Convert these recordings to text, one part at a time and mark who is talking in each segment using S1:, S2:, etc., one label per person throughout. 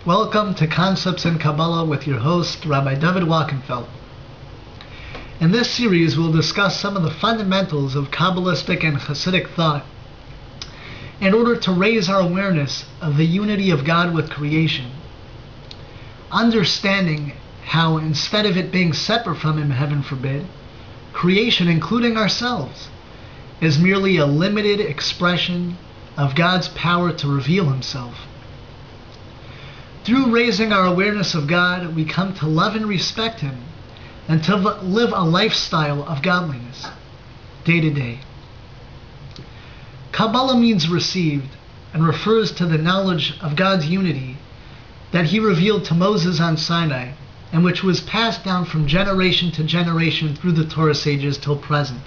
S1: Welcome to Concepts in Kabbalah with your host, Rabbi David Wachenfeld. In this series, we'll discuss some of the fundamentals of Kabbalistic and Hasidic thought in order to raise our awareness of the unity of God with creation, understanding how, instead of it being separate from Him, heaven forbid, creation, including ourselves, is merely a limited expression of God's power to reveal Himself. Through raising our awareness of God, we come to love and respect Him and to live a lifestyle of godliness, day to day. Kabbalah means received and refers to the knowledge of God's unity that He revealed to Moses on Sinai and which was passed down from generation to generation through the Torah sages till present.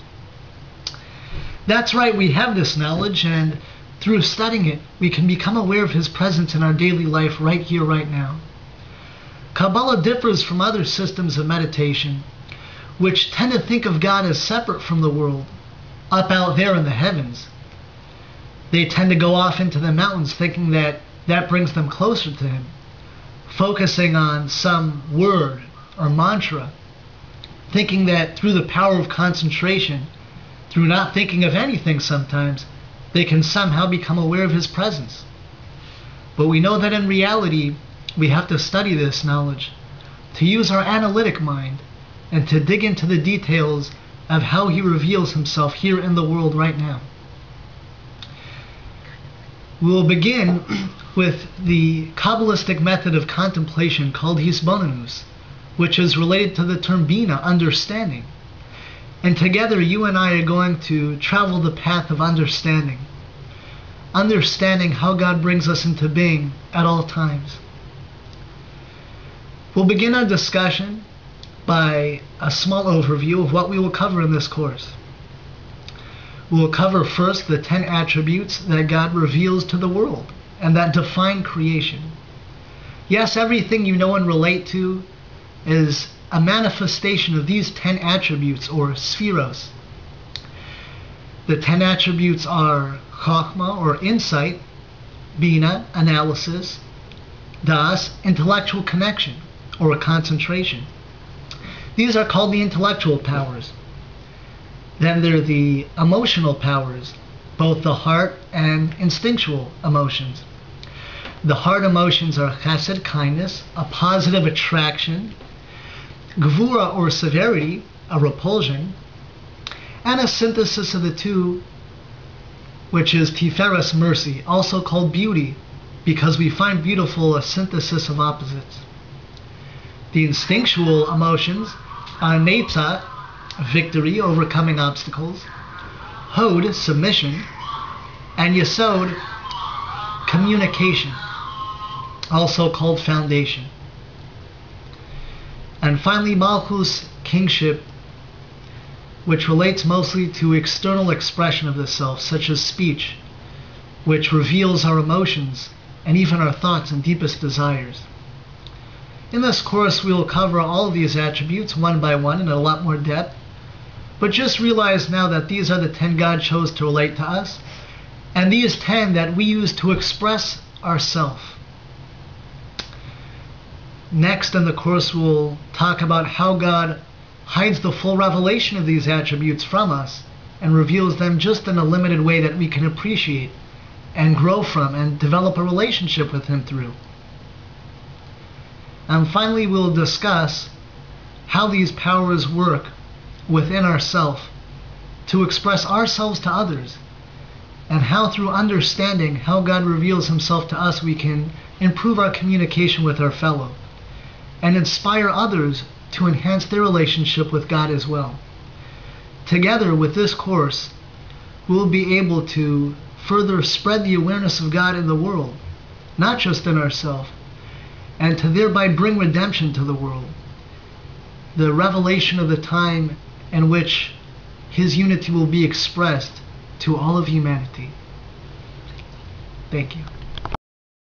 S1: That's right, we have this knowledge, and through studying it, we can become aware of His presence in our daily life right here, right now. Kabbalah differs from other systems of meditation, which tend to think of God as separate from the world, up out there in the heavens. They tend to go off into the mountains thinking that that brings them closer to Him, focusing on some word or mantra, thinking that through the power of concentration, through not thinking of anything sometimes, they can somehow become aware of His presence. But we know that in reality, we have to study this knowledge, to use our analytic mind, and to dig into the details of how He reveals Himself here in the world right now. We'll begin with the Kabbalistic method of contemplation called Hisbonenus, which is related to the term Bina, understanding. And together you and I are going to travel the path of understanding how God brings us into being at all times. We'll begin our discussion by a small overview of what we will cover in this course. We will cover first the 10 attributes that God reveals to the world and that define creation. Yes, everything you know and relate to is a manifestation of these 10 attributes, or spheros. The 10 attributes are Chachma, or insight, Bina, analysis, Das, intellectual connection, or concentration. These are called the intellectual powers. Then there are the emotional powers, both the heart and instinctual emotions. The heart emotions are chesed, kindness, a positive attraction, Gvura, or severity, a repulsion, and a synthesis of the two, which is Tiferes, mercy, also called beauty, because we find beautiful a synthesis of opposites. The instinctual emotions are Netzach, victory, overcoming obstacles, Hod, submission, and Yesod, communication, also called foundation. And finally, Malchus, kingship, which relates mostly to external expression of the self, such as speech, which reveals our emotions and even our thoughts and deepest desires. In this course, we will cover all of these attributes one by one in a lot more depth, but just realize now that these are the 10 God chose to relate to us, and these 10 that we use to express ourself. Next in the course, we'll talk about how God hides the full revelation of these attributes from us and reveals them just in a limited way that we can appreciate and grow from and develop a relationship with Him through. And finally, we'll discuss how these powers work within ourselves to express ourselves to others, and how through understanding how God reveals Himself to us, we can improve our communication with our fellow and inspire others to enhance their relationship with God as well. Together with this course, we'll be able to further spread the awareness of God in the world, not just in ourselves, and to thereby bring redemption to the world, the revelation of the time in which His unity will be expressed to all of humanity. Thank you.